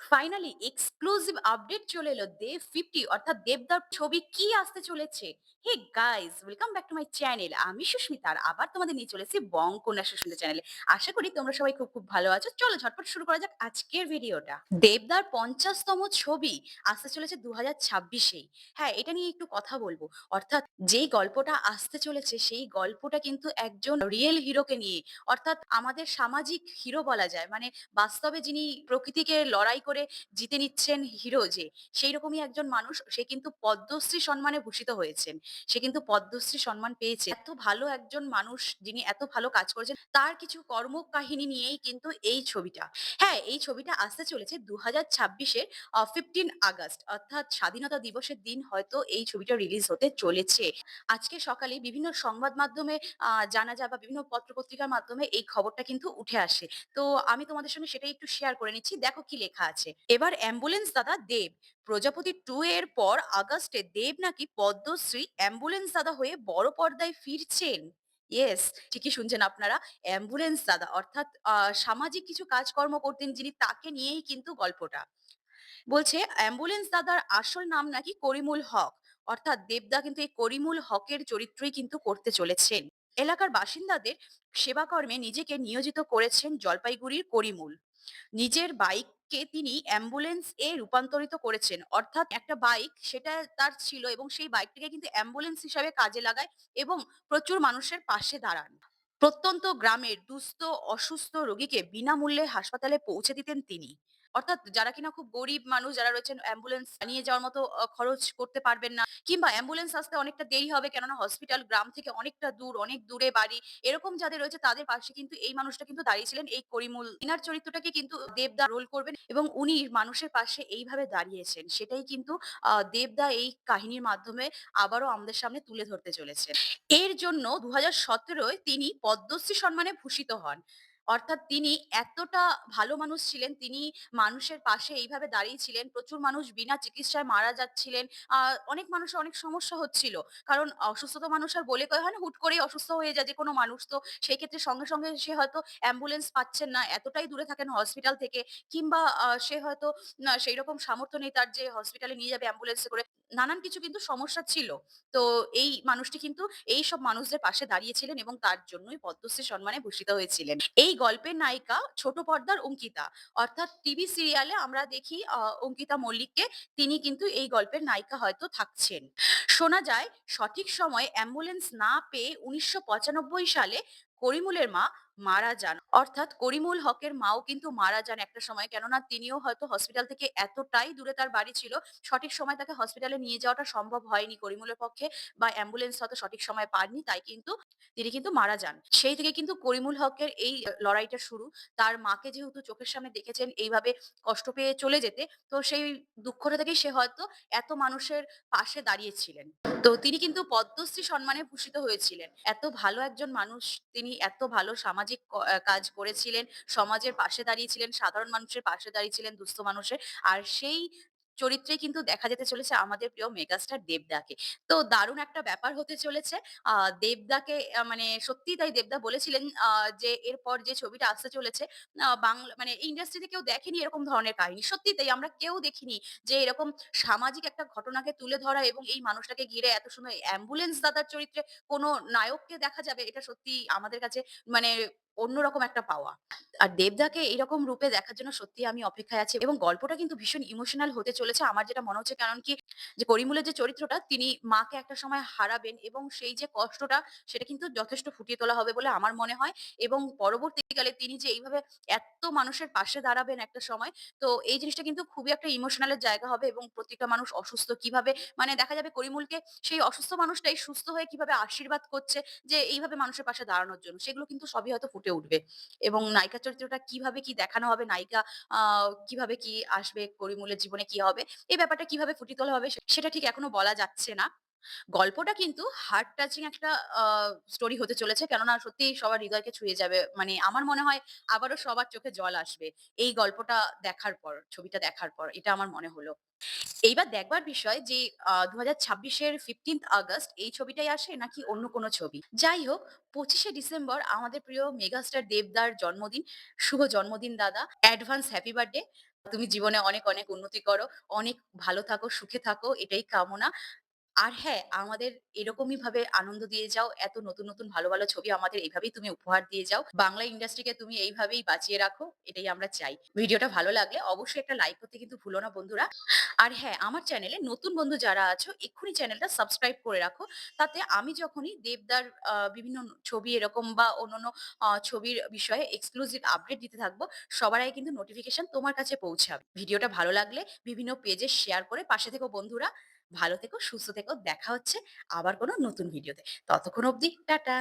Finally exclusive update চলে এলো। দেব 50 অর্থাৎ দেবদার ছবি কি আসতে চলেছে? Hey guys, welcome back to my channel. আমি সুস্মিতা আর আবার তোমাদের নিয়ে চলেছি বঙ্গকন্যা সুস্মিতা চ্যানেলে। আশা করি তোমরা সবাই খুব ভালো আছো। চলো ঝটপট শুরু করা যাক আজকের ভিডিওটা। দেবদার ৫০ তম ছবি আসতে চলেছে ২০২৬ এই। হ্যাঁ, এটা নিয়ে একটু কথা বলব। অর্থাৎ যেই গল্পটা আসতে চলেছে সেই গল্পটা কিন্তু একজন রিয়েল হিরোকে নিয়ে। অর্থাৎ আমাদের সামাজিক হিরো বলা যায়। মানে বাস্তবে যিনি প্রকৃতিকে লড়াই করে জিতে নিচ্ছেন হিরো যে, সেইরকমই একজন মানুষ। সে কিন্তু পদ্মশ্রী সম্মানে ভূষিত হয়েছেন। সে কিন্তু পদ্মশ্রী সম্মান পেয়েছে। এত ভালো একজন মানুষ যিনি এত ভালো কাজ করেছেন, তার কিছু কর্মকাহিনী নিয়েই কিন্তু এই ছবিটা। হ্যাঁ, এই ছবিটা আসতে চলেছে ২০২৬ এর 15 আগস্ট অর্থাৎ স্বাধীনতা দিবসের দিন হয়তো এই ছবিটা রিলিজ হতে চলেছে। আজকে সকালে বিভিন্ন সংবাদ মাধ্যমে জানা যায় বা বিভিন্ন পত্র-পত্রিকার মাধ্যমে এই খবরটা কিন্তু উঠে আসে। তো আমি তোমাদের সঙ্গে সেটাই একটু শেয়ার করে নিচ্ছি। দেখো কি লেখা আছে। এবার অ্যাম্বুলেন্স দাদা দেব। প্রজাপতি 2 এর পর আগস্টে দেব নাকি পদ্মশ্রী অ্যাম্বুলেন্স দাদা হয়ে বড় পর্দায় ফিরছেন। ইয়েস, ঠিকই শুনছেন আপনারা। অ্যাম্বুলেন্স দাদা অর্থাৎ সামাজিক কিছু কাজকর্ম করতেন যিনি, তাকে নিয়েই কিন্তু গল্পটা। বলছে অ্যাম্বুলেন্স দাদার আসল নাম নাকি করিমুল হক। অর্থাৎ দেবদা কিন্তু এই করিমুল হকের চরিত্রই কিন্তু করতে চলেছেন। এলাকার বাসিন্দাদের সেবাকর্মে নিজেকে নিয়োজিত করেছেন জলপাইগুড়ির করিমুল। নিজের বাইককে তিনি অ্যাম্বুলেন্স এ রূপান্তরিত করেছেন। অর্থাৎ একটা বাইক সেটা তার ছিল এবং সেই বাইকটাকে কিন্তু অ্যাম্বুলেন্স হিসাবে কাজে লাগায় এবং প্রচুর মানুষের পাশে দাঁড়ান। প্রত্যন্ত গ্রামের দুস্থ, অসুস্থ রোগীকে বিনামূল্যে হাসপাতালে পৌঁছে দিতেন তিনি। অর্থাৎ যারা কিনা খুব গরিব মানুষ যারা রয়েছেন, অ্যাম্বুলেন্স নিয়ে যাওয়ার মতো খরচ করতে পারবেন না, কিংবা অ্যাম্বুলেন্স আসতে অনেকটা দেরি হবে কেননা হসপিটাল গ্রাম থেকে অনেকটা দূর, অনেক দূরে বাড়ি। এরকম যাদের রয়েছে তাদের পাশে কিন্তু এই মানুষটা কিন্তু দাঁড়িয়েছিলেন এই করিমুল। ইনার চরিত্রটাকে কিন্তু দেবদা রোল করবেন এবং উনি মানুষের পাশে এইভাবে দাঁড়িয়েছেন। সেটাই কিন্তু দেবদা এই কাহিনীর মাধ্যমে আবারও আমাদের সামনে তুলে ধরতে চলেছেন। এর জন্য ২০১৭ য় তিনি পদ্মশ্রী সম্মানে ভূষিত হন। অর্থাৎ তিনি এতটা ভালো মানুষ ছিলেন, তিনি মানুষের পাশে এইভাবে দাঁড়িয়েছিলেন। প্রচুর মানুষ বিনা চিকিৎসায় মারা যাচ্ছিলেন। আ অনেক মানুষের অনেক সমস্যা হচ্ছিল। কারণ অসুস্থতা মানুষ আর বলে কয়ে হয় না, হুট করেই অসুস্থ হয়ে যায় যেকোনো মানুষ। তো সেই ক্ষেত্রে সঙ্গে সঙ্গে সে হয়তো অ্যাম্বুলেন্স পাচ্ছেন না, এতটাই দূরে থাকেন হসপিটাল থেকে, কিংবা সে হয়তো না সেইরকম সামর্থ্য নেই তার যে হসপিটালে নিয়ে যাবে অ্যাম্বুলেন্সে করে। নানান কিছু কিন্তু সমস্যা ছিল। তো এই মানুষটি কিন্তু এইসব মানুষদের পাশে দাঁড়িয়েছিলেন এবং তার জন্যই পদ্মশ্রী সম্মানে ভূষিত হয়েছিলেন। এই গল্পের নায়িকা ছোট পর্দার অঙ্কিতা। অর্থাৎ টিভি সিরিয়ালে আমরা দেখি অঙ্কিতা মল্লিককে। তিনি কিন্তু এই গল্পের নায়িকা হয়তো থাকছেন। শোনা যায় সঠিক সময়ে অ্যাম্বুলেন্স না পেয়ে ১৯৯৫ সালে করিমুলের মা মারা যান। অর্থাৎ করিমুল হকের মাও কিন্তু মারা যান একটা সময়। কেননা তিনিও হয়তো হসপিটাল থেকে এতটাই দূরে তার বাড়ি ছিল, সঠিক সময় তাকে হসপিটালে নিয়ে যাওয়াটা সম্ভব হয়নি করিমুলের পক্ষে, বা অ্যাম্বুলেন্স হয়তো সঠিক সময়ে পাননি। তাই কিন্তু তিনি কিন্তু মারা যান। সেই থেকে কিন্তু করিমুল হকের এই লড়াইটা শুরু। তার মাকে যেহেতু চোখের সামনে দেখেছেন এইভাবে কষ্ট পেয়ে চলে যেতে, তো সেই দুঃখটা থেকেই সে হয়তো এত মানুষের পাশে দাঁড়িয়েছিলেন। তো তিনি কিন্তু পদ্মশ্রী সম্মানে ভূষিত হয়েছিলেন। এত ভালো একজন মানুষ, তিনি এত ভালো সামাজিক কাজ করেছিলেন, সমাজের পাশে দাঁড়িয়েছিলেন, সাধারণ মানুষের পাশে দাঁড়িয়েছিলেন, দুস্থ মানুষের। আর সেই চরিত্রে কিন্তু দেখা যেতে চলেছে আমাদের প্রিয় মেগাস্টার দেবদাকে। তো দারুণ একটা ব্যাপার হতে চলেছে। আ দেবদাকে মানে সত্যিই তাই দেবদা বলেছিলেন যে এরপর যে ছবিটা আসতে চলেছে, বাংলা মানে ইন্ডাস্ট্রিতে কেউ দেখেনি এরকম ধরনের কাহিনী। সত্যিই তাই, আমরা কেউ দেখিনি যে এরকম সামাজিক একটা ঘটনাকে তুলে ধরা এবং এই মানুষটাকে ঘিরে এত সুন্দর অ্যাম্বুলেন্স দাদার চরিত্রে কোনো নায়ককে দেখা যাবে, এটা সত্যিই আমাদের কাছে মানে অন্যরকম একটা পাওয়া। আর দেবদাকে এরকম রূপে দেখার জন্য সত্যিই আমি অপেক্ষায় আছি এবং গল্পটা কিন্তু ভীষণ ইমোশনাল হতে চলেছে। আমার যেটা মনে হচ্ছে, কারণ কি যে করিমুলের যে চরিত্রটা তিনি মাকে একটা সময় হারাবেন এবং সেই যে কষ্টটা সেটা কিন্তু যথেষ্ট ফুটিয়ে তোলা হবে বলে আমার মনে হয়। এবং পরবর্তীকালে তিনি যে এইভাবে এত মানুষের পাশে দাঁড়াবেন একটা সময়, তো এই জিনিসটা কিন্তু খুবই একটা ইমোশনাল এর জায়গা হবে এবং প্রত্যেকটা মানুষ অসুস্থ কিভাবে মানে দেখা যাবে করিমুলকে সেই অসুস্থ মানুষটাই সুস্থ হয়ে কিভাবে আশীর্বাদ করছে যে এইভাবে মানুষের পাশে দাঁড়ানোর জন্য, সেগুলো কিন্তু সবই হয়তো ফুটে উঠবে। এবং নায়িকার চরিত্রটা কিভাবে কি দেখানো হবে, নায়িকা আ কিভাবে কি আসবে, করিমুলের জীবনে কি হবে, এই ব্যাপারটা কিভাবে ফুটিয়ে তোলা হবে সেটা ঠিক এখনো বলা যাচ্ছে না। গল্পটা কিন্তু হার্ট টাচিং একটা আ স্টোরি হতে চলেছে। কেননা সত্যিই সবার হৃদয়কে ছুঁয়ে যাবে। মানে আমার মনে হয় আবারও সবার চোখে জল আসবে এই গল্পটা দেখার পর, ছবিটা দেখার পর। এটা আমার মনে হলো। এইবার দেখবার বিষয় যে ২০২৬ এর 15th আগস্ট এই ছবিটাই আসে নাকি অন্য কোনো ছবি? যাই হোক, ২৫শে ডিসেম্বর আমাদের প্রিয় মেগাস্টার দেবদার জন্মদিন। শুভ জন্মদিন দাদা। Advance happy birthday. তুমি জীবনে অনেক, অনেক উন্নতি করো। অনেক ভালো থাকো, সুখে থাকো এটাই কামনা। আর হ্যাঁ, আমাদের এরকমই ভাবে আনন্দ দিয়ে যাও। এত নতুন, নতুন ভালো, ভালো ছবি আমাদের এভাবেই তুমি উপহার দিয়ে যাও। বাংলা ইন্ডাস্ট্রিকে তুমি এইভাবেই বাঁচিয়ে রাখো। এটাই আমরা চাই। ভিডিওটা ভালো লাগলে অবশ্যই একটা লাইক করতে কিন্তু ভুলো না বন্ধুরা। আর হ্যাঁ, আমার চ্যানেলে নতুন বন্ধু যারা আছো এক্ষুনি চ্যানেলটা সাবস্ক্রাইব করে রাখো। তাতে আমি যখনই দেবদার বিভিন্ন ছবি এরকম বা অন্যান্য ছবির বিষয়ে এক্সক্লুসিভ আপডেট দিতে থাকবো, সবার আগে কিন্তু নোটিফিকেশন তোমার কাছে পৌঁছাবে। ভিডিওটা ভালো লাগলে বিভিন্ন পেজে শেয়ার করে পাশে থেকো বন্ধুরা। ভালো থেকো, সুস্থ থেকো। দেখা হচ্ছে আবার কোনো নতুন ভিডিওতে। ততক্ষণ অবধি টাটা।